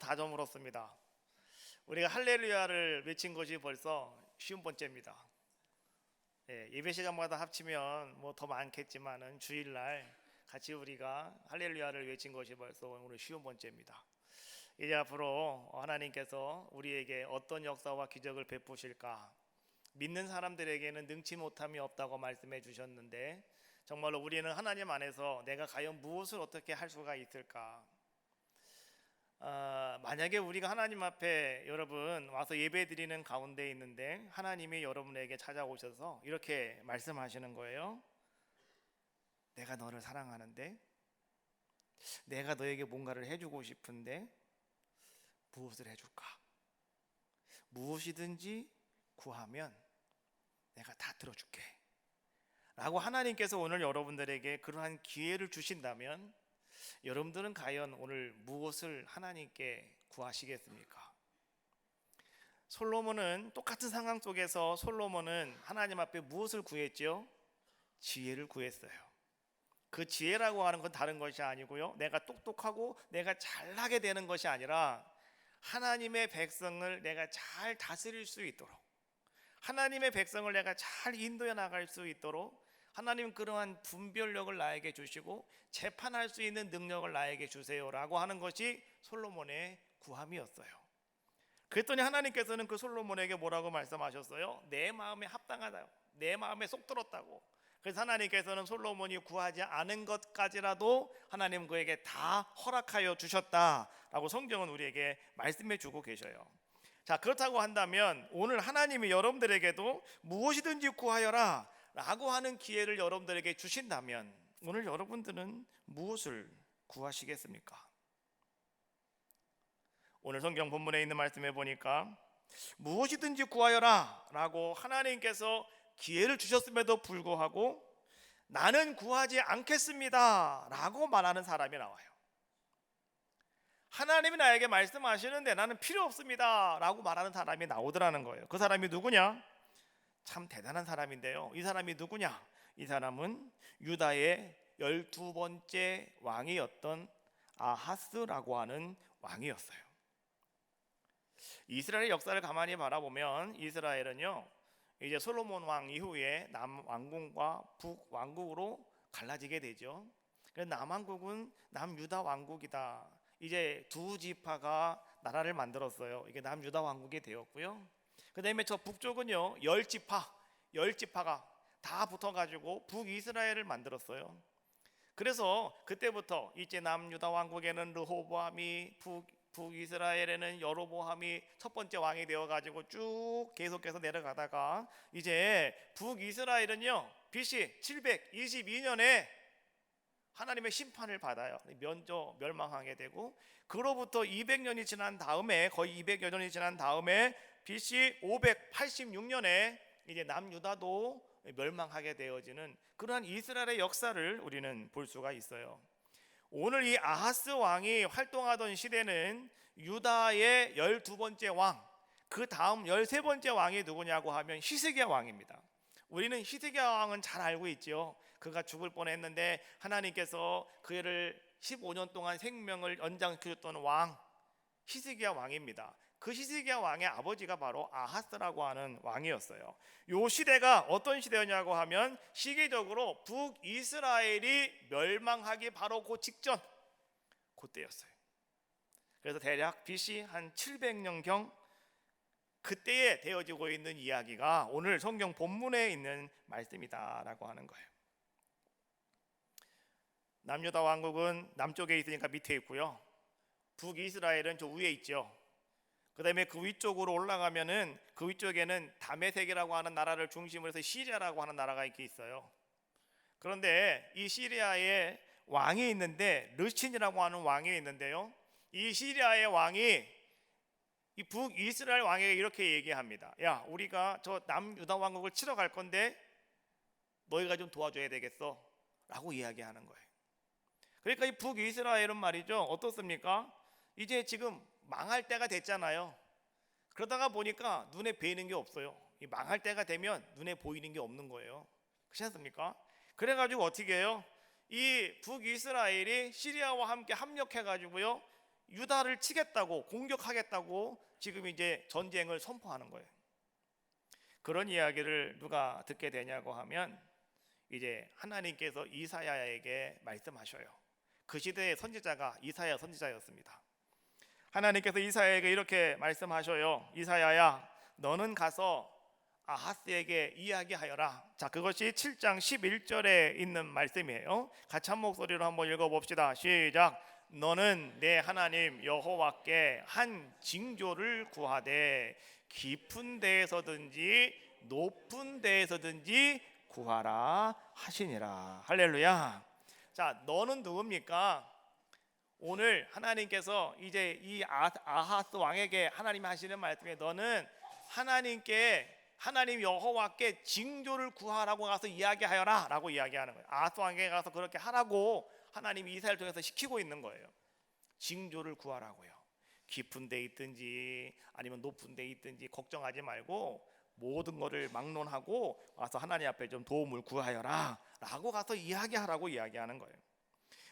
다 저물었습니다. 우리가 할렐루야를 외친 것이 벌써 50번째입니다. 예배 시간마다 합치면 뭐 더 많겠지만은 주일날 같이 우리가 할렐루야를 외친 것이 벌써 오늘 50번째입니다. 이제 앞으로 하나님께서 우리에게 어떤 역사와 기적을 베푸실까? 믿는 사람들에게는 능치 못함이 없다고 말씀해 주셨는데, 정말로 우리는 하나님 안에서 내가 과연 무엇을 어떻게 할 수가 있을까? 만약에 우리가 하나님 앞에 여러분 와서 예배 드리는 가운데 있는데 하나님이 여러분에게 찾아오셔서 이렇게 말씀하시는 거예요. 내가 너를 사랑하는데, 내가 너에게 뭔가를 해주고 싶은데 무엇을 해줄까? 무엇이든지 구하면 내가 다 들어줄게 라고 하나님께서 오늘 여러분들에게 그러한 기회를 주신다면, 여러분들은 과연 오늘 무엇을 하나님께 구하시겠습니까? 솔로몬은 똑같은 상황 속에서 솔로몬은 하나님 앞에 무엇을 구했죠? 지혜를 구했어요. 그 지혜라고 하는 건 다른 것이 아니고요, 내가 똑똑하고 내가 잘나게 되는 것이 아니라 하나님의 백성을 내가 잘 다스릴 수 있도록, 하나님의 백성을 내가 잘 인도해 나갈 수 있도록 하나님 그러한 분별력을 나에게 주시고 재판할 수 있는 능력을 나에게 주세요라고 하는 것이 솔로몬의 구함이었어요. 그랬더니 하나님께서는 그 솔로몬에게 뭐라고 말씀하셨어요? 내 마음에 합당하다, 내 마음에 쏙 들었다고. 그래서 하나님께서는 솔로몬이 구하지 않은 것까지라도 하나님 그에게 다 허락하여 주셨다라고 성경은 우리에게 말씀해 주고 계셔요. 자, 그렇다고 한다면 오늘 하나님이 여러분들에게도 무엇이든지 구하여라 라고 하는 기회를 여러분들에게 주신다면 오늘 여러분들은 무엇을 구하시겠습니까? 오늘 성경 본문에 있는 말씀에 보니까 무엇이든지 구하여라 라고 하나님께서 기회를 주셨음에도 불구하고 나는 구하지 않겠습니다 라고 말하는 사람이 나와요. 하나님이 나에게 말씀하시는데 나는 필요 없습니다 라고 말하는 사람이 나오더라는 거예요. 그 사람이 누구냐? 참 대단한 사람인데요, 이 사람이 누구냐? 이 사람은 유다의 12번째 왕이었던 아하스라고 하는 왕이었어요. 이스라엘의 역사를 가만히 바라보면 이스라엘은요, 이제 솔로몬 왕 이후에 남왕국과 북왕국으로 갈라지게 되죠. 그래서 남왕국은 남유다 왕국이다. 이제 두 지파가 나라를 만들었어요. 이게 남유다 왕국이 되었고요. 그 다음에 저 북쪽은요, 10지파가 다 붙어가지고 북이스라엘을 만들었어요. 그래서 그때부터 이제 남유다 왕국에는 르호보암이, 북이스라엘에는 여로보암이 첫 번째 왕이 되어가지고 쭉 계속해서 내려가다가 이제 북이스라엘은요, BC 722년에 하나님의 심판을 받아요. 멸망하게 되고, 그로부터 200년이 지난 다음에, 거의 200여 년이 지난 다음에 BC 586년에 이제 남유다도 멸망하게 되어지는 그러한 이스라엘의 역사를 우리는 볼 수가 있어요. 오늘 이 아하스 왕이 활동하던 시대는 유다의 12번째 왕, 그 다음 13번째 왕이 누구냐고 하면 히스기야 왕입니다. 우리는 히스기야 왕은 잘 알고 있죠. 그가 죽을 뻔했는데 하나님께서 그를 15년 동안 생명을 연장시켰던 왕, 히스기야 왕입니다. 그 히스기야 왕의 아버지가 바로 아하스라고 하는 왕이었어요. 이 시대가 어떤 시대였냐고 하면 시기적으로 북이스라엘이 멸망하기 바로 그 직전, 그때였어요. 그래서 대략 BC 한 700년경 그때에 되어지고 있는 이야기가 오늘 성경 본문에 있는 말씀이다라고 하는 거예요. 남유다 왕국은 남쪽에 있으니까 밑에 있고요, 북이스라엘은 저 위에 있죠. 그 다음에 그 위쪽으로 올라가면은 그 위쪽에는 다메섹이라고 하는 나라를 중심으로 해서 시리아라고 하는 나라가 이렇게 있어요. 그런데 이 시리아에 왕이 있는데 르신이라고 하는 왕이 있는데요, 이 시리아의 왕이 이 북이스라엘 왕에게 이렇게 얘기합니다. 야, 우리가 저 남유다 왕국을 치러 갈 건데 너희가 좀 도와줘야 되겠어 라고 이야기하는 거예요. 그러니까 이 북이스라엘은 말이죠, 어떻습니까? 이제 지금 망할 때가 됐잖아요. 그러다가 보니까 눈에 보이는 게 없어요. 이 망할 때가 되면 눈에 보이는 게 없는 거예요. 그렇지 않습니까? 그래가지고 어떻게 해요? 이 북이스라엘이 시리아와 함께 합력해가지고요, 유다를 치겠다고, 공격하겠다고 지금 이제 전쟁을 선포하는 거예요. 그런 이야기를 누가 듣게 되냐고 하면 이제 하나님께서 이사야에게 말씀하셔요. 그 시대의 선지자가 이사야 선지자였습니다. 하나님께서 이사야에게 이렇게 말씀하셔요. 이사야야, 너는 가서 아하스에게 이야기하여라. 자, 그것이 7장 11절에 있는 말씀이에요. 같이 한 목소리로 한번 읽어봅시다. 시작. 너는 내 하나님 여호와께 한 징조를 구하되 깊은 데에서든지 높은 데에서든지 구하라 하시니라. 할렐루야. 자, 너는 누굽니까? 오늘 하나님께서 이제 이 아하스 왕에게 하나님이 하시는 말씀에 너는 하나님 여호와께 징조를 구하라고 가서 이야기하여라 라고 이야기하는 거예요. 아하스 왕에게 가서 그렇게 하라고 하나님이 이사야를 통해서 시키고 있는 거예요. 징조를 구하라고요. 깊은 데 있든지 아니면 높은 데 있든지 걱정하지 말고 모든 것을 막론하고 와서 하나님 앞에 좀 도움을 구하여라 라고 가서 이야기하라고 이야기하는 거예요.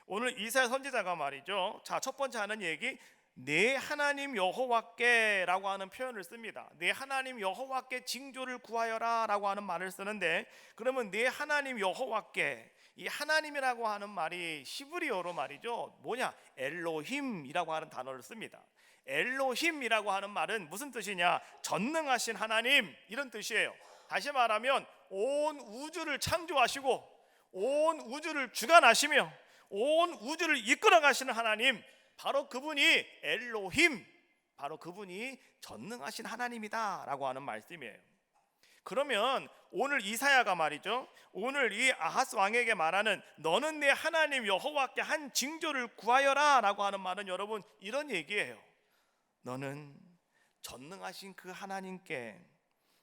오늘 이사야 선지자가 말이죠. 자, 첫 번째 하는 얘기, 내 하나님 여호와께 라고 하는 표현을 씁니다. 내 하나님 여호와께 징조를 구하여라 라고 하는 말을 쓰는데, 그러면 내 하나님 여호와께, 이 하나님이라고 하는 말이 히브리어로 말이죠, 뭐냐, 엘로힘이라고 하는 단어를 씁니다. 엘로힘이라고 하는 말은 무슨 뜻이냐, 전능하신 하나님 이런 뜻이에요. 다시 말하면 온 우주를 창조하시고 온 우주를 주관하시며 온 우주를 이끌어 가시는 하나님, 바로 그분이 엘로힘, 바로 그분이 전능하신 하나님이다 라고 하는 말씀이에요. 그러면 오늘 이사야가 말이죠, 오늘 이 아하스 왕에게 말하는 너는 내 하나님 여호와께 한 징조를 구하여라 라고 하는 말은 여러분 이런 얘기예요. 너는 전능하신 그 하나님께,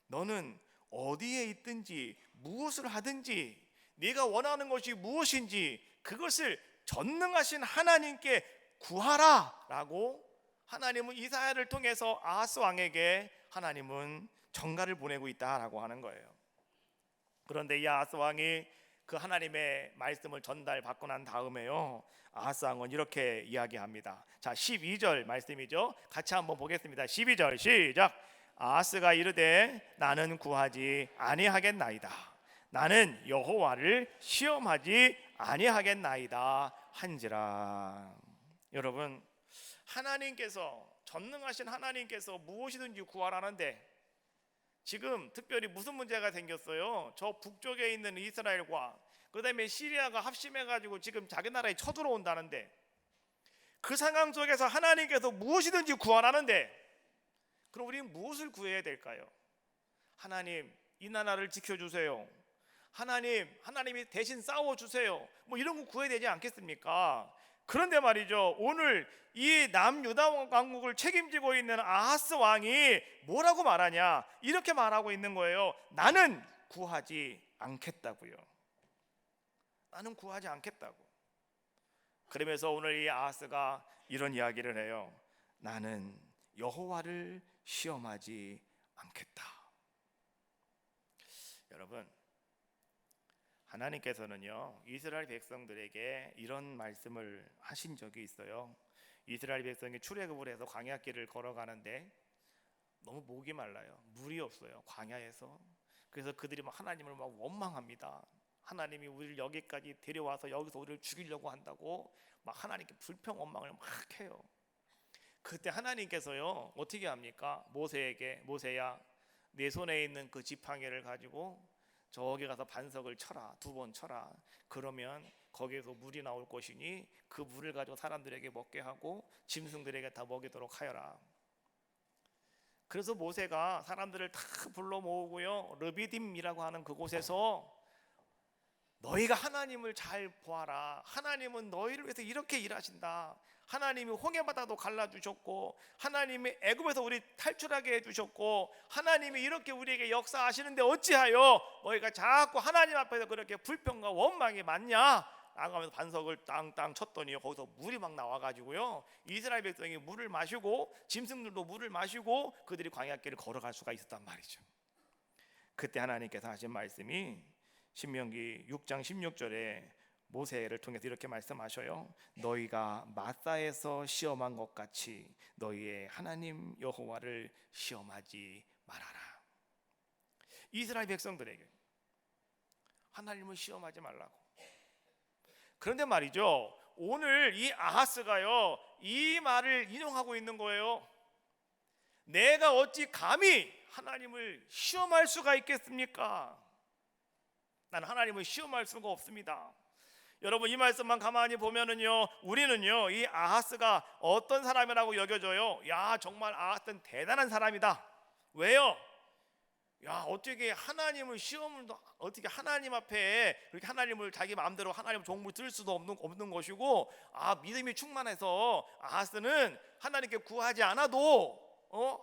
너는 어디에 있든지 무엇을 하든지 네가 원하는 것이 무엇인지 그것을 전능하신 하나님께 구하라 라고 하나님은 이사야를 통해서 아하스 왕에게 하나님은 전가를 보내고 있다라고 하는 거예요. 그런데 이 아하스 왕이 그 하나님의 말씀을 전달받고 난 다음에요, 아하스 왕은 이렇게 이야기합니다. 자, 12절 말씀이죠. 같이 한번 보겠습니다. 12절 시작. 아하스가 이르되 나는 구하지 아니하겠나이다. 나는 여호와를 시험하지 아니하겠나이다 한지라. 여러분, 하나님께서, 전능하신 하나님께서 무엇이든지 구하라는데 지금 특별히 무슨 문제가 생겼어요? 저 북쪽에 있는 이스라엘과 그 다음에 시리아가 합심해가지고 지금 자기 나라에 쳐들어온다는데, 그 상황 속에서 하나님께서 무엇이든지 구하라는데 그럼 우리는 무엇을 구해야 될까요? 하나님, 이 나라를 지켜주세요. 하나님이 대신 싸워주세요. 뭐 이런 거 구해야 되지 않겠습니까? 그런데 말이죠, 오늘 이 남유다 왕국을 책임지고 있는 아하스 왕이 뭐라고 말하냐, 이렇게 말하고 있는 거예요. 나는 구하지 않겠다고요. 나는 구하지 않겠다고. 그러면서 오늘 이 아하스가 이런 이야기를 해요. 나는 여호와를 시험하지 않겠다. 여러분, 하나님께서는요 이스라엘 백성들에게 이런 말씀을 하신 적이 있어요. 이스라엘 백성이 출애굽을 해서 광야길을 걸어가는데 너무 목이 말라요. 물이 없어요, 광야에서. 그래서 그들이 막 하나님을 막 원망합니다. 하나님이 우리를 여기까지 데려와서 여기서 우리를 죽이려고 한다고 막 하나님께 불평 원망을 막 해요. 그때 하나님께서요 어떻게 합니까? 모세에게, 모세야, 내 손에 있는 그 지팡이를 가지고 저기 가서 반석을 쳐라, 2번 쳐라. 그러면 거기에서 물이 나올 것이니 그 물을 가지고 사람들에게 먹게 하고 짐승들에게 다 먹이도록 하여라. 그래서 모세가 사람들을 다 불러 모으고요, 르비딤이라고 하는 그곳에서 너희가 하나님을 잘 보아라. 하나님은 너희를 위해서 이렇게 일하신다. 하나님이 홍해바다도 갈라주셨고, 하나님이 애굽에서 우리 탈출하게 해주셨고, 하나님이 이렇게 우리에게 역사하시는데 어찌하여 너희가 자꾸 하나님 앞에서 그렇게 불평과 원망이 많냐? 라고 하면서 반석을 땅땅 쳤더니 거기서 물이 막 나와가지고요, 이스라엘 백성이 물을 마시고 짐승들도 물을 마시고 그들이 광야길을 걸어갈 수가 있었단 말이죠. 그때 하나님께서 하신 말씀이 신명기 6장 16절에 모세를 통해서 이렇게 말씀하셔요. 너희가 마사에서 시험한 것 같이 너희의 하나님 여호와를 시험하지 말아라. 이스라엘 백성들에게 하나님을 시험하지 말라고. 그런데 말이죠, 오늘 이 아하스가요 이 말을 인용하고 있는 거예요. 내가 어찌 감히 하나님을 시험할 수가 있겠습니까? 나는 하나님을 시험할 수가 없습니다. 여러분, 이 말씀만 가만히 보면은요, 우리는요 이 아하스가 어떤 사람이라고 여겨져요? 야, 정말 아하스는 대단한 사람이다. 왜요? 야, 어떻게 하나님을 시험을 어떻게 하나님 앞에 그렇게 하나님을 자기 마음대로 하나님 종을 들 수도 없는 것이고, 믿음이 충만해서 아하스는 하나님께 구하지 않아도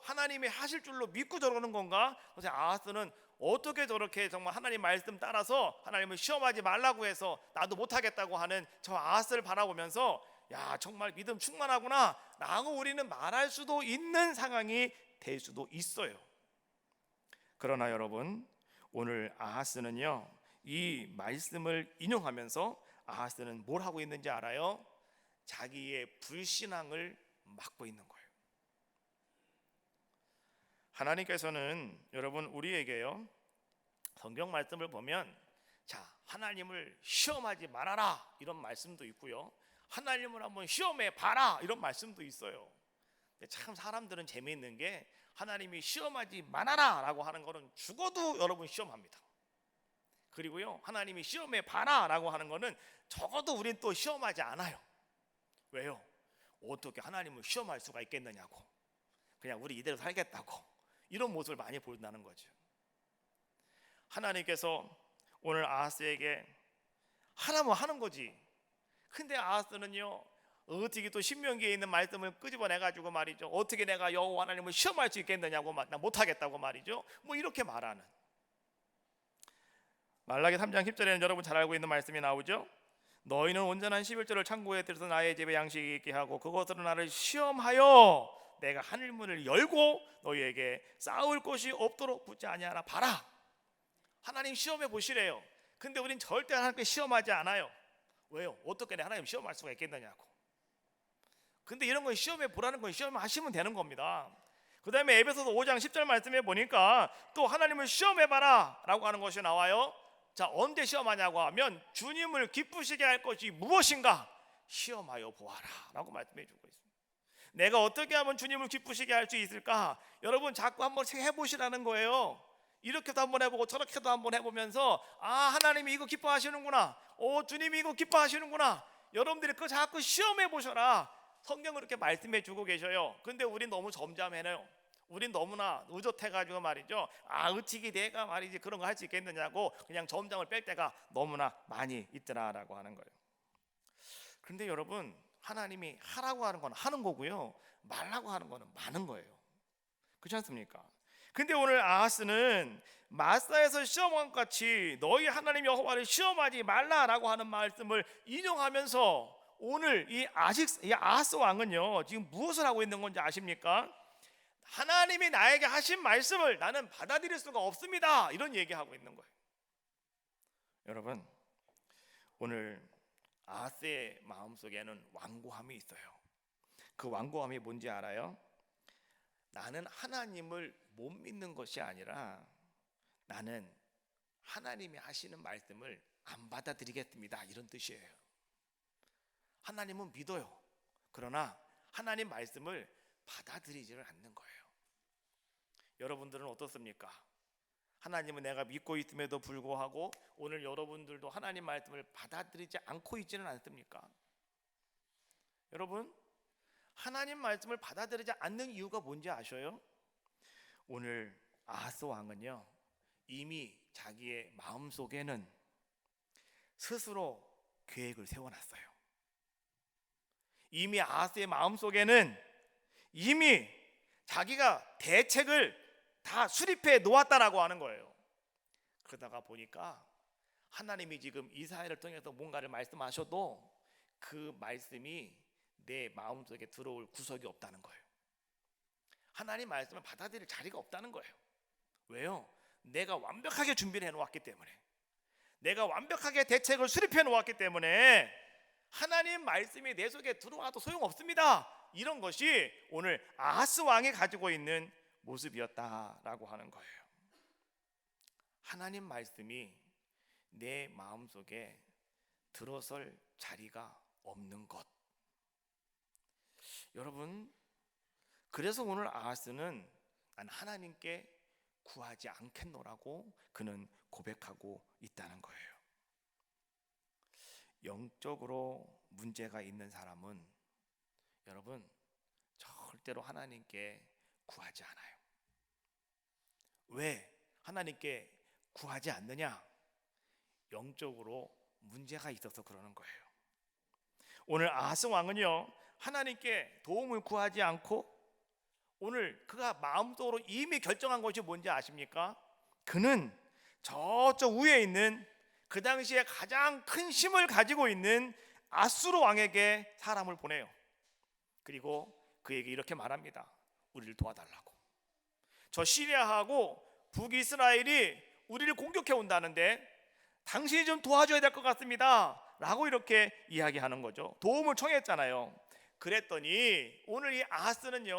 하나님이 하실 줄로 믿고 저러는 건가? 그래서 아하스는 어떻게 저렇게 정말 하나님 말씀 따라서 하나님을 시험하지 말라고 해서 나도 못하겠다고 하는 저 아하스를 바라보면서 야, 정말 믿음 충만하구나 라고 우리는 말할 수도 있는 상황이 될 수도 있어요. 그러나 여러분, 오늘 아하스는요 이 말씀을 인용하면서 아하스는 뭘 하고 있는지 알아요? 자기의 불신앙을 막고 있는 거예요. 하나님께서는 여러분 우리에게요 성경 말씀을 보면 자, 하나님을 시험하지 말아라 이런 말씀도 있고요, 하나님을 한번 시험해 봐라 이런 말씀도 있어요. 근데 참 사람들은 재미있는 게 하나님이 시험하지 말아라 라고 하는 거는 죽어도 여러분 시험합니다. 그리고요 하나님이 시험해 봐라 라고 하는 거는 적어도 우린 또 시험하지 않아요. 왜요? 어떻게 하나님을 시험할 수가 있겠느냐고, 그냥 우리 이대로 살겠다고 이런 모습을 많이 보인다는 거죠. 하나님께서 오늘 아하스에게 하라면 하는 거지. 근데 아하스는요 어떻게 또 신명기에 있는 말씀을 끄집어내가지고 말이죠, 어떻게 내가 여호와 하나님을 시험할 수 있겠느냐고, 나 못하겠다고 말이죠, 뭐 이렇게 말하는. 말라기 3장 10절에는 여러분 잘 알고 있는 말씀이 나오죠. 너희는 온전한 11조를 창고에 들여서 나의 집에 양식이 있게 하고 그것으로 나를 시험하여 내가 하늘문을 열고 너희에게 싸울 곳이 없도록 붙지 아니하나 봐라. 하나님 시험해 보시래요. 근데 우린 절대 하나님께 시험하지 않아요. 왜요? 어떻게 내 하나님 시험할 수가 있겠느냐고. 근데 이런 건 시험해 보라는 건 시험하시면 되는 겁니다. 그 다음에 에베소서 5장 10절 말씀에 보니까 또 하나님을 시험해 봐라 라고 하는 것이 나와요. 자, 언제 시험하냐고 하면 주님을 기쁘시게 할 것이 무엇인가 시험하여 보아라 라고 말씀해 주고 있습니다. 내가 어떻게 하면 주님을 기쁘시게 할 수 있을까? 여러분 자꾸 한번 해보시라는 거예요. 이렇게도 한번 해보고 저렇게도 한번 해보면서 하나님이 이거 기뻐하시는구나, 주님이 이거 기뻐하시는구나, 여러분들이 그거 자꾸 시험해 보셔라. 성경은 그렇게 말씀해 주고 계셔요. 근데 우린 너무 점잖해요. 우린 너무나 의젓해가지고 말이죠, 어떻게 내가 말이지 그런 거 할 수 있겠느냐고 그냥 점장을 뺄 때가 너무나 많이 있더라라고 하는 거예요. 그런데 여러분, 하나님이 하라고 하는 건 하는 거고요, 말라고 하는 거는 많은 거예요. 그렇지 않습니까? 근데 오늘 아하스는 마사에서 시험한 것 같이 너희 하나님 여호와를 시험하지 말라라고 하는 말씀을 인용하면서 오늘 이 아하스 왕은요 지금 무엇을 하고 있는 건지 아십니까? 하나님이 나에게 하신 말씀을 나는 받아들일 수가 없습니다 이런 얘기하고 있는 거예요. 여러분, 오늘 아하스의 마음속에는 완고함이 있어요. 그 완고함이 뭔지 알아요? 나는 하나님을 못 믿는 것이 아니라 나는 하나님이 하시는 말씀을 안 받아들이겠습니다 이런 뜻이에요. 하나님은 믿어요. 그러나 하나님 말씀을 받아들이지를 않는 거예요. 여러분들은 어떻습니까? 하나님은 내가 믿고 있음에도 불구하고 오늘 여러분들도 하나님 말씀을 받아들이지 않고 있지는 않습니까? 여러분, 하나님 말씀을 받아들이지 않는 이유가 뭔지 아셔요? 오늘 아하스 왕은요 이미 자기의 마음속에는 스스로 계획을 세워놨어요. 이미 아하스의 마음속에는 이미 자기가 대책을 다 수립해 놓았다라고 하는 거예요. 그러다가 보니까 하나님이 지금 이사야를 통해서 뭔가를 말씀하셔도 그 말씀이 내 마음속에 들어올 구석이 없다는 거예요. 하나님 말씀을 받아들일 자리가 없다는 거예요. 왜요? 내가 완벽하게 준비를 해놓았기 때문에, 내가 완벽하게 대책을 수립해 놓았기 때문에 하나님 말씀이 내 속에 들어와도 소용없습니다. 이런 것이 오늘 아하스 왕이 가지고 있는 모습이었다라고 하는 거예요. 하나님 말씀이 내 마음속에 들어설 자리가 없는 것. 여러분, 그래서 오늘 아하스는 난 하나님께 구하지 않겠노라고 그는 고백하고 있다는 거예요. 영적으로 문제가 있는 사람은 여러분 절대로 하나님께 구하지 않아요. 왜 하나님께 구하지 않느냐? 영적으로 문제가 있어서 그러는 거예요. 오늘 아하스 왕은요, 하나님께 도움을 구하지 않고 오늘 그가 마음속으로 이미 결정한 것이 뭔지 아십니까? 그는 저쪽 위에 있는 그 당시에 가장 큰 힘을 가지고 있는 아수르 왕에게 사람을 보내요. 그리고 그에게 이렇게 말합니다. 우리를 도와달라고. 저 시리아하고 북이스라엘이 우리를 공격해 온다는데 당신이 좀 도와줘야 될 것 같습니다 라고 이렇게 이야기하는 거죠. 도움을 청했잖아요. 그랬더니 오늘 이 아하스는요,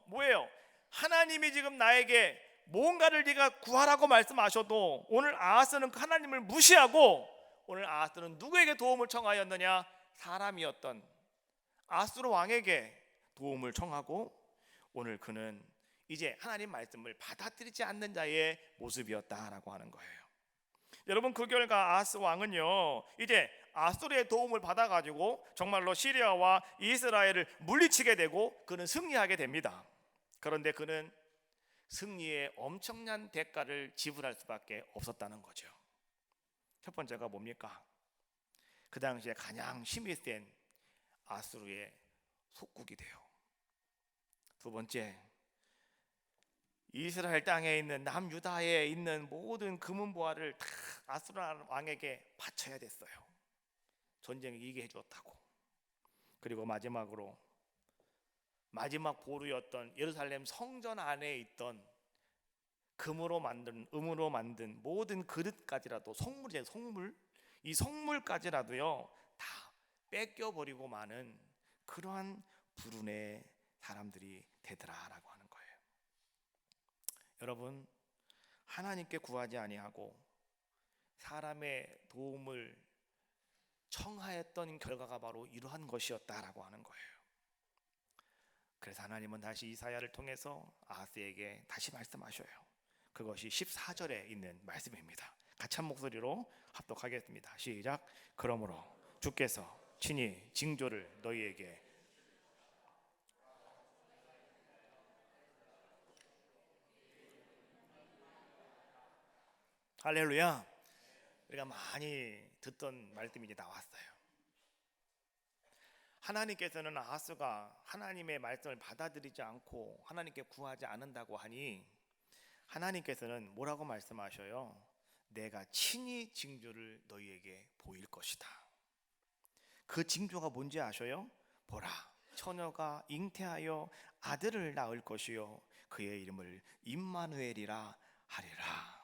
뭐예요? 하나님이 지금 나에게 뭔가를 네가 구하라고 말씀하셔도 오늘 아하스는 하나님을 무시하고 오늘 아하스는 누구에게 도움을 청하였느냐? 사람이었던 아수르 왕에게 도움을 청하고 오늘 그는 이제 하나님 말씀을 받아들이지 않는 자의 모습이었다라고 하는 거예요. 여러분, 그 결과 아하스 왕은요, 이제 아수르의 도움을 받아가지고 정말로 시리아와 이스라엘을 물리치게 되고 그는 승리하게 됩니다. 그런데 그는 승리의 엄청난 대가를 지불할 수밖에 없었다는 거죠. 첫 번째가 뭡니까? 그 당시에 가장 힘이 센 아수르의 속국이 돼요. 두 번째, 이스라엘 땅에 있는 남유다에 있는 모든 금은보화를 다 아수르 왕에게 바쳐야 됐어요. 전쟁에 이기게 해줬다고. 그리고 마지막으로 마지막 보루였던 예루살렘 성전 안에 있던 금으로 만든 은으로 만든 모든 그릇까지라도 성물이에요. 성물. 이 성물까지라도요 다 뺏겨버리고 마는 그러한 불운의 사람들이 되더라라고 하는 거예요. 여러분, 하나님께 구하지 아니하고 사람의 도움을 청하였던 결과가 바로 이러한 것이었다라고 하는 거예요. 그래서 하나님은 다시 이사야를 통해서 아하스에게 다시 말씀하셔요. 그것이 14절에 있는 말씀입니다. 같이 한 목소리로 합독하겠습니다. 시작. 그러므로 주께서 친히 징조를 너희에게 할렐루야. 우리가 많이 듣던 말씀이 이제 나왔어요. 하나님께서는 아하스가 하나님의 말씀을 받아들이지 않고 하나님께 구하지 않는다고 하니 하나님께서는 뭐라고 말씀하셔요? 내가 친히 징조를 너희에게 보일 것이다. 그 징조가 뭔지 아셔요? 보라, 처녀가 잉태하여 아들을 낳을 것이요 그의 이름을 임마누엘이라 하리라.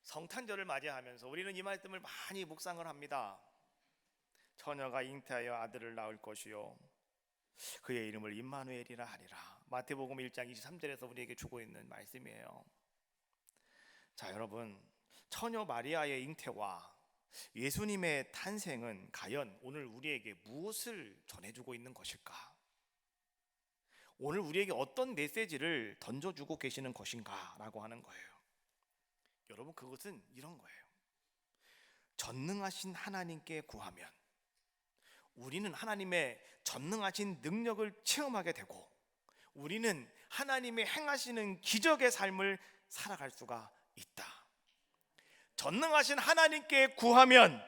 성탄절을 맞이하면서 우리는 이 말씀을 많이 묵상을 합니다. 처녀가 잉태하여 아들을 낳을 것이요 그의 이름을 임마누엘이라 하리라. 마태복음 1장 23절에서 우리에게 주고 있는 말씀이에요. 자, 여러분, 처녀 마리아의 잉태와 예수님의 탄생은 과연 오늘 우리에게 무엇을 전해주고 있는 것일까? 오늘 우리에게 어떤 메시지를 던져주고 계시는 것인가? 라고 하는 거예요. 여러분, 그것은 이런 거예요. 전능하신 하나님께 구하면 우리는 하나님의 전능하신 능력을 체험하게 되고 우리는 하나님이 행하시는 기적의 삶을 살아갈 수가 있다. 전능하신 하나님께 구하면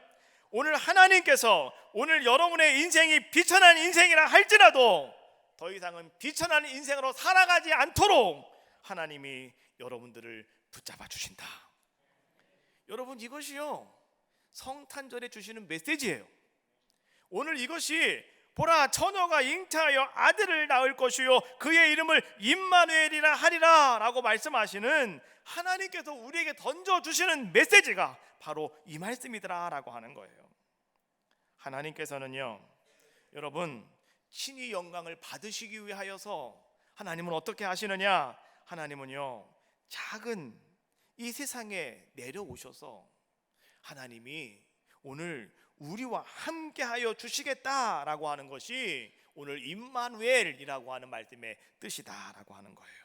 오늘 하나님께서 오늘 여러분의 인생이 비천한 인생이라 할지라도 더 이상은 비천한 인생으로 살아가지 않도록 하나님이 여러분들을 붙잡아 주신다. 여러분, 이것이요 성탄절에 주시는 메시지예요. 오늘 이것이 보라 처녀가 잉태하여 아들을 낳을 것이요 그의 이름을 임마누엘이라 하리라 라고 말씀하시는 하나님께서 우리에게 던져주시는 메시지가 바로 이 말씀이더라 라고 하는 거예요. 하나님께서는요, 여러분, 친히 영광을 받으시기 위하여서 하나님은 어떻게 하시느냐? 하나님은요, 작은 이 세상에 내려오셔서 하나님이 오늘 우리와 함께하여 주시겠다라고 하는 것이 오늘 임마누엘이라고 하는 말씀의 뜻이다라고 하는 거예요.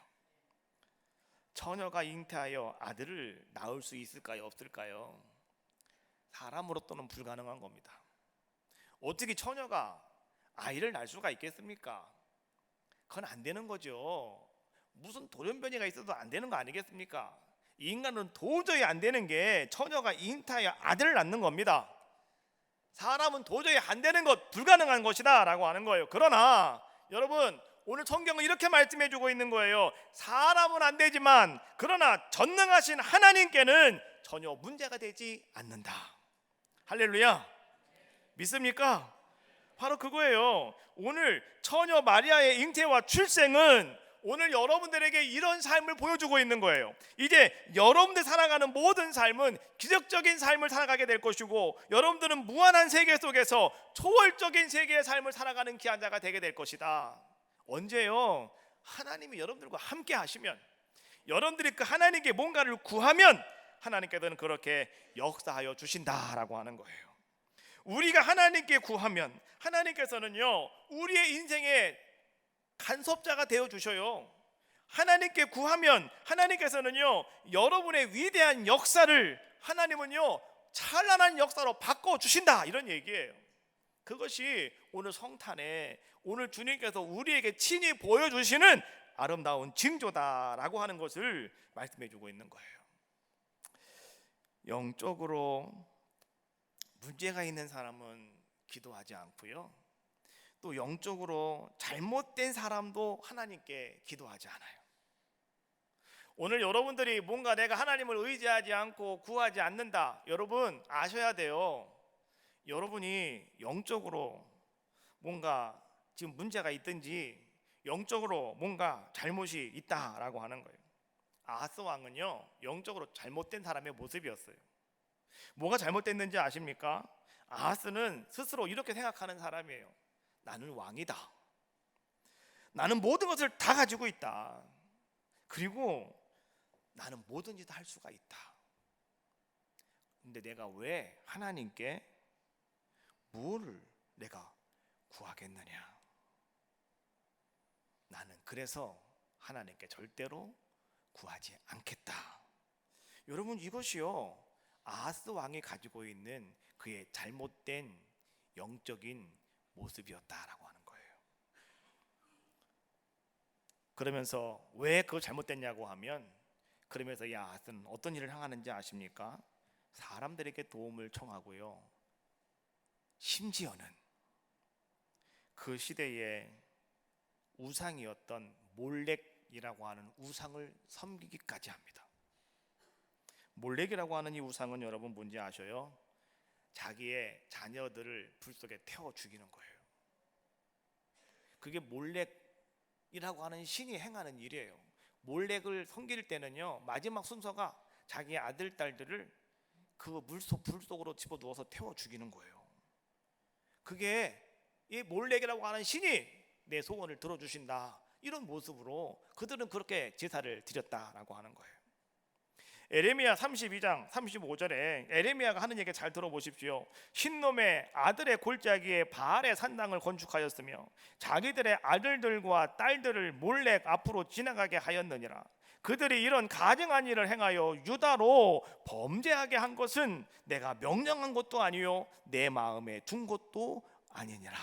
처녀가 잉태하여 아들을 낳을 수 있을까요? 없을까요? 사람으로서는 불가능한 겁니다. 어떻게 처녀가 아이를 낳을 수가 있겠습니까? 그건 안 되는 거죠. 무슨 돌연변이가 있어도 안 되는 거 아니겠습니까? 인간은 도저히 안 되는 게 처녀가 잉태하여 아들을 낳는 겁니다. 사람은 도저히 안 되는 것, 불가능한 것이다 라고 하는 거예요. 그러나 여러분, 오늘 성경은 이렇게 말씀해 주고 있는 거예요. 사람은 안 되지만 그러나 전능하신 하나님께는 전혀 문제가 되지 않는다. 할렐루야. 믿습니까? 바로 그거예요. 오늘 처녀 마리아의 잉태와 출생은 오늘 여러분들에게 이런 삶을 보여주고 있는 거예요. 이제 여러분들 살아가는 모든 삶은 기적적인 삶을 살아가게 될 것이고, 여러분들은 무한한 세계 속에서 초월적인 세계의 삶을 살아가는 귀한 자가 되게 될 것이다. 언제요? 하나님이 여러분들과 함께 하시면, 여러분들이 그 하나님께 뭔가를 구하면 하나님께서는 그렇게 역사하여 주신다라고 하는 거예요. 우리가 하나님께 구하면 하나님께서는요, 우리의 인생의 간섭자가 되어 주셔요. 하나님께 구하면 하나님께서는요, 여러분의 위대한 역사를 하나님은요, 찬란한 역사로 바꿔 주신다, 이런 얘기예요. 그것이 오늘 성탄에 오늘 주님께서 우리에게 친히 보여주시는 아름다운 징조다라고 하는 것을 말씀해 주고 있는 거예요. 영적으로 문제가 있는 사람은 기도하지 않고요, 또 영적으로 잘못된 사람도 하나님께 기도하지 않아요. 오늘 여러분들이 뭔가 내가 하나님을 의지하지 않고 구하지 않는다, 여러분 아셔야 돼요. 여러분이 영적으로 뭔가 지금 문제가 있든지 영적으로 뭔가 잘못이 있다라고 하는 거예요. 아하스 왕은요, 영적으로 잘못된 사람의 모습이었어요. 뭐가 잘못됐는지 아십니까? 아하스는 스스로 이렇게 생각하는 사람이에요. 나는 왕이다. 나는 모든 것을 다 가지고 있다. 그리고 나는 뭐든지 다 할 수가 있다. 근데 내가 왜 하나님께 뭐를 내가 구하겠느냐? 나는 그래서 하나님께 절대로 구하지 않겠다. 여러분, 이것이요, 아하스 왕이 가지고 있는 그의 잘못된 영적인 모습이었다라고 하는 거예요. 그러면서 왜 그거 잘못됐냐고 하면, 그러면서 이 아하스는 어떤 일을 행하는지 아십니까? 사람들에게 도움을 청하고요, 심지어는 그 시대의 우상이었던 몰렉이라고 하는 우상을 섬기기까지 합니다. 몰렉이라고 하는 이 우상은 여러분 뭔지 아셔요? 자기의 자녀들을 불 속에 태워 죽이는 거예요. 그게 몰렉이라고 하는 신이 행하는 일이에요. 몰렉을 섬길 때는요, 마지막 순서가 자기의 아들, 딸들을 그 불 속으로 집어넣어서 태워 죽이는 거예요. 그게 이 몰렉이라고 하는 신이 내 소원을 들어주신다, 이런 모습으로 그들은 그렇게 제사를 드렸다라고 하는 거예요. 에레미야 32장 35절에 에레미야가 하는 얘기 잘 들어보십시오. 흰놈의 아들의 골짜기에 바알의 산당을 건축하였으며 자기들의 아들들과 딸들을 몰래 앞으로 지나가게 하였느니라. 그들이 이런 가증한 일을 행하여 유다로 범죄하게 한 것은 내가 명령한 것도 아니요 내 마음에 둔 것도 아니니라.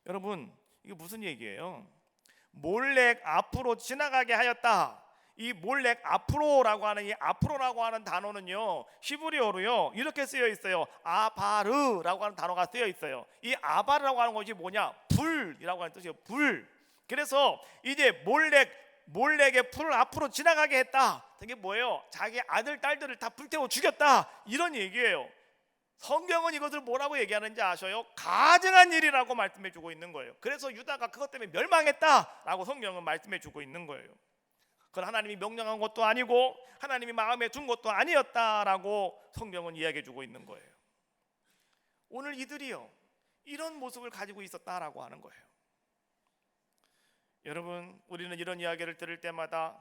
여러분, 이게 무슨 얘기예요? 몰렉 앞으로 지나가게 하였다. 이 몰렉 앞으로라고 하는 이 앞으로라고 하는 단어는요, 히브리어로요 이렇게 쓰여 있어요. 아바르라고 하는 단어가 쓰여 있어요. 이 아바르라고 하는 것이 뭐냐? 불이라고 하는 뜻이에요. 불. 그래서 이제 몰렉의 풀을 앞으로 지나가게 했다. 이게 뭐예요? 자기 아들 딸들을 다 불태워 죽였다, 이런 얘기예요. 성경은 이것을 뭐라고 얘기하는지 아셔요? 가증한 일이라고 말씀해 주고 있는 거예요. 그래서 유다가 그것 때문에 멸망했다라고 성경은 말씀해 주고 있는 거예요. 그건 하나님이 명령한 것도 아니고 하나님이 마음에 둔 것도 아니었다라고 성경은 이야기해 주고 있는 거예요. 오늘 이들이요, 이런 모습을 가지고 있었다라고 하는 거예요. 여러분, 우리는 이런 이야기를 들을 때마다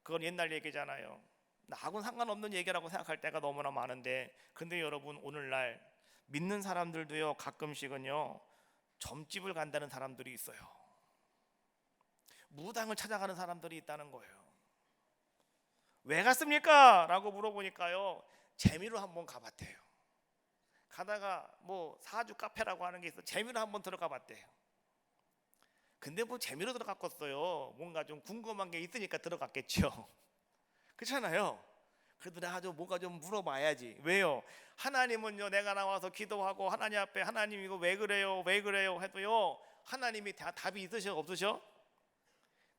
그건 옛날 얘기잖아요. 나하고는 상관없는 얘기라고 생각할 때가 너무나 많은데, 근데 여러분, 오늘날 믿는 사람들도요, 가끔씩은요 점집을 간다는 사람들이 있어요. 무당을 찾아가는 사람들이 있다는 거예요. 왜 갔습니까? 라고 물어보니까요, 재미로 한번 가봤대요. 가다가 뭐 사주 카페라고 하는 게 있어, 재미로 한번 들어가 봤대요. 근데 뭐 재미로 들어갔겠어요. 뭔가 좀 궁금한 게 있으니까 들어갔겠죠. 그렇잖아요. 그래도 내가 좀 뭔가 좀 물어봐야지. 왜요? 하나님은요, 내가 나와서 기도하고 하나님 앞에 하나님 이거 왜 그래요? 왜 그래요? 해도요, 하나님이 답이 있으셔 없으셔?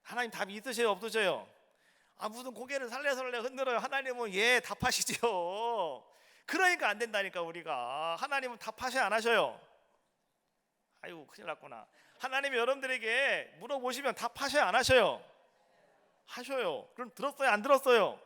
하나님 답이 있으셔요 없으셔요? 무슨 고개를 살래살래 흔들어요. 하나님은 예 답하시죠. 그러니까 안 된다니까. 우리가 하나님은 답하셔 안 하셔요? 아이고 큰일 났구나. 하나님이 여러분들에게 물어보시면 답하셔 안 하셔요? 하셔요. 그럼 들었어요 안 들었어요?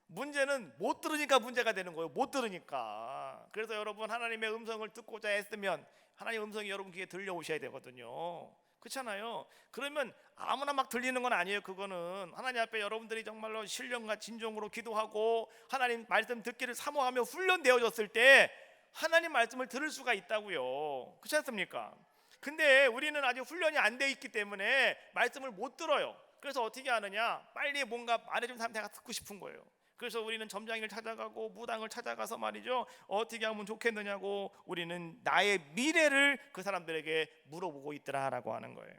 문제는 못 들으니까 문제가 되는 거예요. 못 들으니까. 그래서 여러분, 하나님의 음성을 듣고자 했으면 하나님의 음성이 여러분 귀에 들려오셔야 되거든요. 그렇잖아요. 그러면 아무나 막 들리는 건 아니에요. 그거는 하나님 앞에 여러분들이 정말로 신령과 진정으로 기도하고 하나님 말씀 듣기를 사모하며 훈련되어졌을 때 하나님 말씀을 들을 수가 있다고요. 그렇지 않습니까? 근데 우리는 아직 훈련이 안 돼 있기 때문에 말씀을 못 들어요. 그래서 어떻게 하느냐, 빨리 뭔가 말해주는 사람 내가 듣고 싶은 거예요. 그래서 우리는 점장이를 찾아가고 무당을 찾아가서 말이죠, 어떻게 하면 좋겠느냐고 우리는 나의 미래를 그 사람들에게 물어보고 있더라라고 하는 거예요.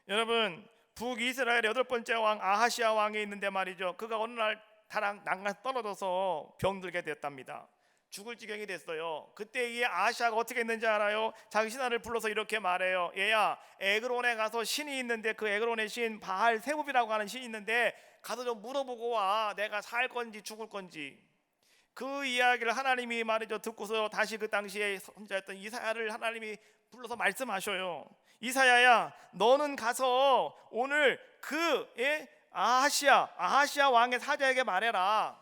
여러분, 북이스라엘 8번째 왕 아하시아 왕이 있는데 말이죠, 그가 어느 날 다랑 난간 떨어져서 병들게 되었답니다. 죽을 지경이 됐어요. 그때 이 아하시아가 어떻게 했는지 알아요? 자기 신하를 불러서 이렇게 말해요. 얘야, 에그론에 가서 신이 있는데 그 에그론의 신 바알 세웁이라고 하는 신이 있는데 가서 좀 물어보고 와. 내가 살 건지 죽을 건지. 그 이야기를 하나님이 말이죠 듣고서 다시 그 당시에 선지자였던 이사야를 하나님이 불러서 말씀하셔요. 이사야야, 너는 가서 오늘 아하시아 왕의 사자에게 말해라.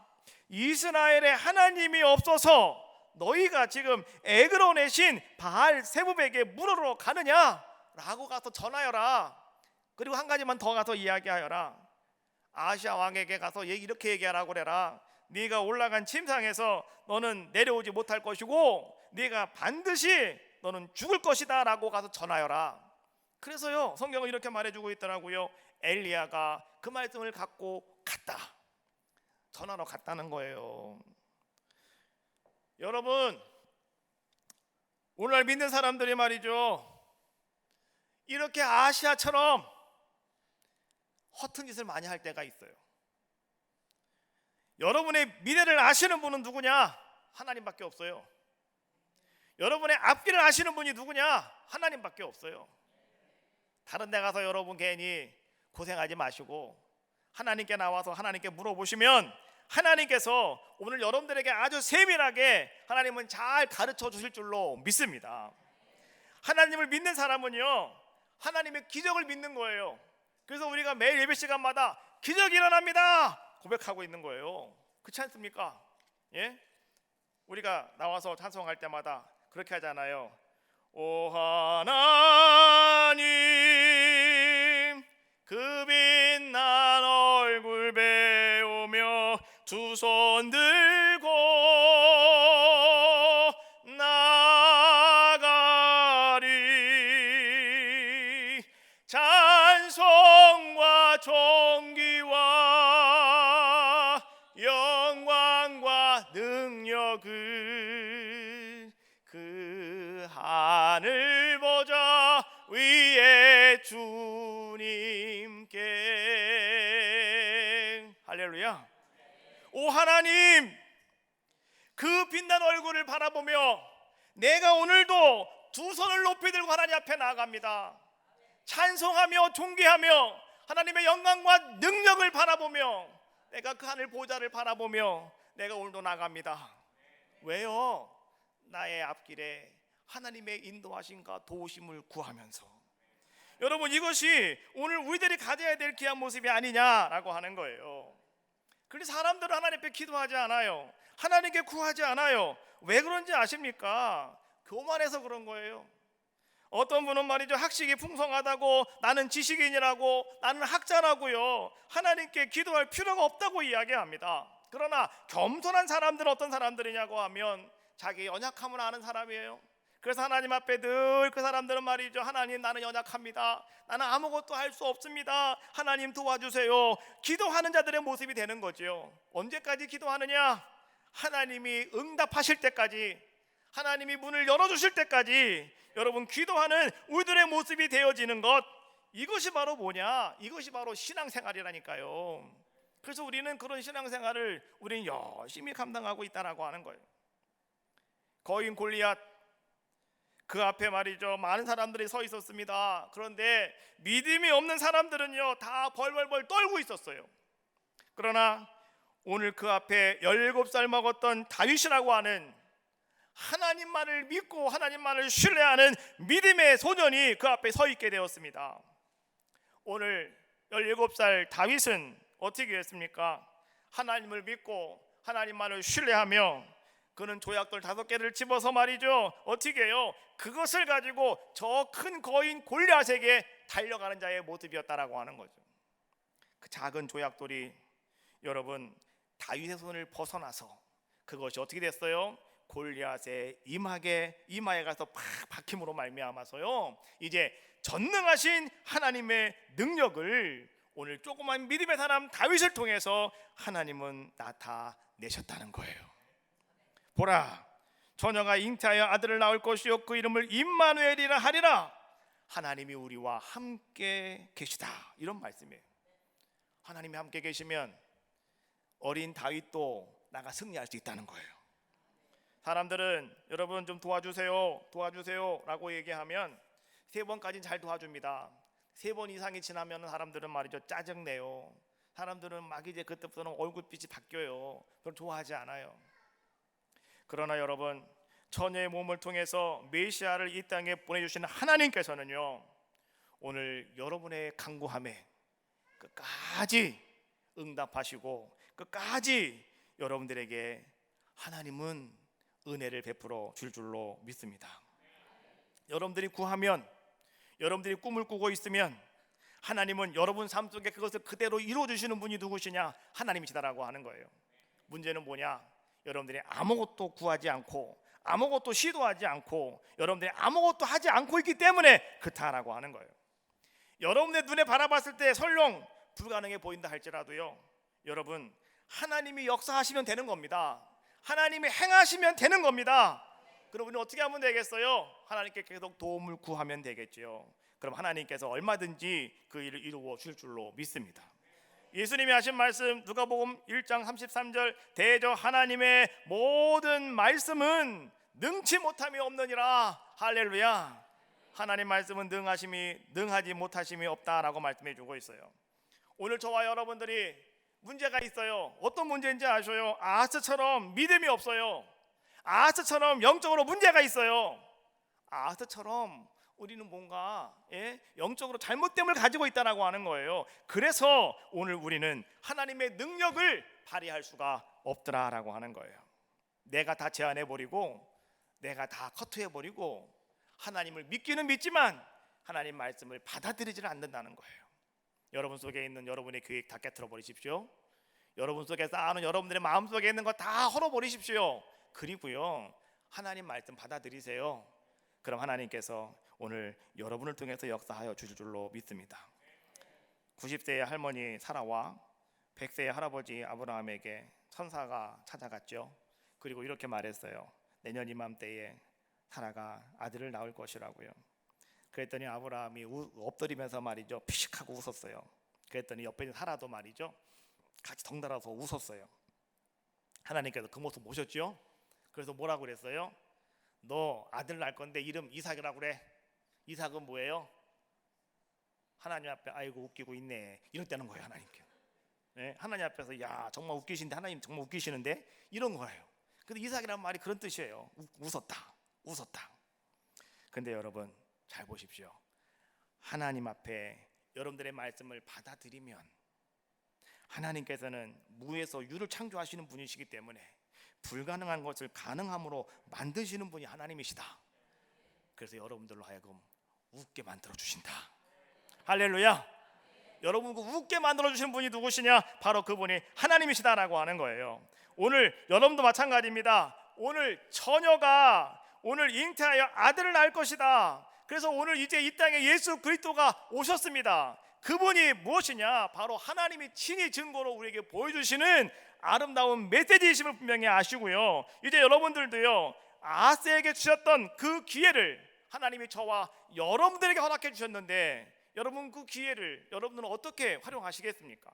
이스라엘에 하나님이 없어서 너희가 지금 에그론의 신 바알 세붑에게 물으러 가느냐? 라고 가서 전하여라. 그리고 한 가지만 더 가서 이야기하여라. 아하시아 왕에게 가서 이렇게 얘기하라고 그래라. 네가 올라간 침상에서 너는 내려오지 못할 것이고 네가 반드시 너는 죽을 것이다 라고 가서 전하여라. 그래서요, 성경은 이렇게 말해주고 있더라고요. 엘리야가 그 말씀을 갖고 갔다. 전하러 갔다는 거예요. 여러분, 오늘날 믿는 사람들이 말이죠, 이렇게 아시아처럼 허튼 짓을 많이 할 때가 있어요. 여러분의 미래를 아시는 분은 누구냐? 하나님밖에 없어요. 여러분의 앞길을 아시는 분이 누구냐? 하나님밖에 없어요. 다른 데 가서 여러분 괜히 고생하지 마시고 하나님께 나와서 하나님께 물어보시면 하나님께서 오늘 여러분들에게 아주 세밀하게 하나님은 잘 가르쳐 주실 줄로 믿습니다. 하나님을 믿는 사람은요, 하나님의 기적을 믿는 거예요. 그래서 우리가 매일 예배 시간마다 기적이 일어납니다 고백하고 있는 거예요. 그렇지 않습니까? 예? 우리가 나와서 찬송할 때마다 그렇게 하잖아요. 오 하나님, 그 빛난 얼굴 배우며 두 손 들고 나가리. 찬송과 존귀와 영광과 능력을 그 하늘 보좌 위에 주님께. 할렐루야. 오 하나님, 그 빛난 얼굴을 바라보며 내가 오늘도 두 손을 높이 들고 하나님 앞에 나아갑니다. 찬송하며 존귀하며 하나님의 영광과 능력을 바라보며 내가 그 하늘 보좌를 바라보며 내가 오늘도 나갑니다. 왜요? 나의 앞길에 하나님의 인도하심과 도우심을 구하면서. 여러분, 이것이 오늘 우리들이 가져야 될 귀한 모습이 아니냐라고 하는 거예요. 그래서 사람들은 하나님 앞에 기도하지 않아요. 하나님께 구하지 않아요. 왜 그런지 아십니까? 교만해서 그런 거예요. 어떤 분은 말이죠, 학식이 풍성하다고, 나는 지식인이라고, 나는 학자라고요, 하나님께 기도할 필요가 없다고 이야기합니다. 그러나 겸손한 사람들은 어떤 사람들이냐고 하면 자기 연약함을 아는 사람이에요. 그래서 하나님 앞에 늘 그 사람들은 말이죠, 하나님, 나는 연약합니다. 나는 아무것도 할 수 없습니다. 하나님 도와주세요. 기도하는 자들의 모습이 되는 거죠. 언제까지 기도하느냐? 하나님이 응답하실 때까지, 하나님이 문을 열어주실 때까지 여러분 기도하는 우리들의 모습이 되어지는 것, 이것이 바로 뭐냐? 이것이 바로 신앙생활이라니까요. 그래서 우리는 그런 신앙생활을 우리는 열심히 감당하고 있다라고 하는 거예요. 거인 골리앗, 그 앞에 말이죠, 많은 사람들이 서 있었습니다. 그런데 믿음이 없는 사람들은요 다 벌벌벌 떨고 있었어요. 그러나 오늘 그 앞에 17살 먹었던 다윗이라고 하는, 하나님만을 믿고 하나님만을 신뢰하는 믿음의 소년이 그 앞에 서 있게 되었습니다. 오늘 17살 다윗은 어떻게 했습니까? 하나님을 믿고 하나님만을 신뢰하며 그는 조약돌 5개를 집어서 말이죠, 어떻게 해요? 그것을 가지고 저 큰 거인 골리앗에게 달려가는 자의 모습이었다라고 하는 거죠. 그 작은 조약돌이 여러분 다윗의 손을 벗어나서 그것이 어떻게 됐어요? 골리앗의 이마에 가서 팍 박힘으로 말미암아서요, 이제 전능하신 하나님의 능력을 오늘 조그만 믿음의 사람 다윗을 통해서 하나님은 나타내셨다는 거예요. 보라, 처녀가 잉태하여 아들을 낳을 것이요 그 이름을 임마누엘이라 하리라. 하나님이 우리와 함께 계시다, 이런 말씀이에요. 하나님이 함께 계시면 어린 다윗도 나가 승리할 수 있다는 거예요. 사람들은 여러분 좀 도와주세요 라고 얘기하면 3번까지는 잘 도와줍니다. 3번 이상이 지나면 사람들은 말이죠, 짜증내요. 사람들은 막 이제 그때부터는 얼굴빛이 바뀌어요. 그걸 좋아하지 않아요. 그러나 여러분, 처녀의 몸을 통해서 메시아를 이 땅에 보내주시는 하나님께서는요 오늘 여러분의 간구함에 끝까지 응답하시고 끝까지 여러분들에게 하나님은 은혜를 베풀어 줄 줄로 믿습니다. 여러분들이 구하면, 여러분들이 꿈을 꾸고 있으면 하나님은 여러분 삶 속에 그것을 그대로 이루어주시는 분이 누구시냐? 하나님이시다라고 하는 거예요. 문제는 뭐냐? 여러분들이 아무것도 구하지 않고 아무것도 시도하지 않고 여러분들이 아무것도 하지 않고 있기 때문에 그렇다라고 하는 거예요. 여러분의 눈에 바라봤을 때 설령 불가능해 보인다 할지라도요, 여러분 하나님이 역사하시면 되는 겁니다. 하나님이 행하시면 되는 겁니다. 그럼 우리는 어떻게 하면 되겠어요? 하나님께 계속 도움을 구하면 되겠죠. 그럼 하나님께서 얼마든지 그 일을 이루어 줄 줄로 믿습니다. 예수님이 하신 말씀 누가복음 1장 33절, 대저 하나님의 모든 말씀은 능치 못함이 없느니라. 할렐루야. 하나님 말씀은 능하지 못하심이 없다라고 말씀해 주고 있어요. 오늘 저와 여러분들이 문제가 있어요. 어떤 문제인지 아셔요? 아하스처럼 믿음이 없어요. 아하스처럼 영적으로 문제가 있어요. 아하스처럼 우리는 뭔가 영적으로 잘못됨을 가지고 있다라고 하는 거예요. 그래서 오늘 우리는 하나님의 능력을 발휘할 수가 없더라라고 하는 거예요. 내가 다 제한해버리고 내가 다 커트해버리고 하나님을 믿기는 믿지만 하나님 말씀을 받아들이지는 않는다는 거예요. 여러분 속에 있는 여러분의 계획 다 깨트려 버리십시오. 여러분 속에 쌓아놓은 여러분들의 마음 속에 있는 거 다 헐어버리십시오. 그리고요 하나님 말씀 받아들이세요. 그럼 하나님께서 오늘 여러분을 통해서 역사하여 주실 줄로 믿습니다. 90세의 할머니 사라와 100세의 할아버지 아브라함에게 천사가 찾아갔죠. 그리고 이렇게 말했어요. 내년 이맘때에 사라가 아들을 낳을 것이라고요. 그랬더니 아브라함이 엎드리면서 말이죠, 피식하고 웃었어요. 그랬더니 옆에 있는 사라도 말이죠, 같이 덩달아서 웃었어요. 하나님께서 그 모습 보셨죠? 그래서 뭐라고 그랬어요? 너 아들 낳을 건데 이름 이삭이라고 그래. 이삭은 뭐예요? 하나님 앞에 아이고 웃기고 있네 이랬다는 거예요. 하나님께. 네? 하나님 앞에서 야 정말 웃기신데, 하나님 정말 웃기시는데, 이런 거예요. 근데 이삭이라는 말이 그런 뜻이에요. 웃었다, 웃었다. 근데 여러분 잘 보십시오. 하나님 앞에 여러분들의 말씀을 받아들이면 하나님께서는 무에서 유를 창조하시는 분이시기 때문에 불가능한 것을 가능함으로 만드시는 분이 하나님이시다. 그래서 여러분들로 하여금 웃게 만들어 주신다. 할렐루야. 여러분 웃게 만들어 주시는 분이 누구시냐? 바로 그분이 하나님이시다라고 하는 거예요. 오늘 여러분도 마찬가지입니다. 오늘 처녀가 오늘 잉태하여 아들을 낳을 것이다. 그래서 오늘 이제 이 땅에 예수 그리스도가 오셨습니다. 그분이 무엇이냐? 바로 하나님이 친히 증거로 우리에게 보여주시는 아름다운 메시지이심을 분명히 아시고요. 이제 여러분들도요, 아하스에게 주셨던 그 기회를 하나님이 저와 여러분들에게 허락해 주셨는데, 여러분 그 기회를 여러분들은 어떻게 활용하시겠습니까?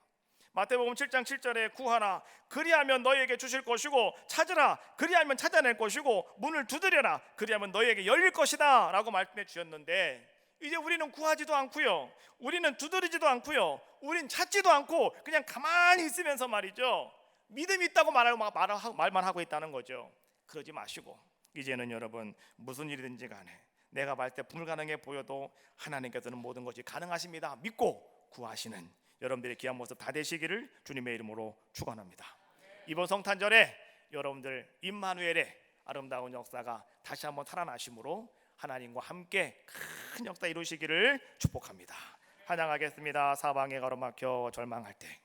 마태복음 7장 7절에 구하라 그리하면 너희에게 주실 것이고 찾으라 그리하면 찾아낼 것이고 문을 두드려라 그리하면 너희에게 열릴 것이다 라고 말씀해 주셨는데, 이제 우리는 구하지도 않고요, 우리는 두드리지도 않고요, 우린 찾지도 않고 그냥 가만히 있으면서 말이죠, 믿음이 있다고 말만 하고 있다는 거죠. 그러지 마시고 이제는 여러분 무슨 일이든지 간에 내가 말 때 불가능해 보여도 하나님께서는 모든 것이 가능하십니다. 믿고 구하시는 여러분들의 귀한 모습 다 되시기를 주님의 이름으로 축원합니다. 이번 성탄절에 여러분들 임마누엘의 아름다운 역사가 다시 한번 살아나심으로 하나님과 함께 큰 역사 이루시기를 축복합니다. 찬양하겠습니다. 사방에 가로막혀 절망할 때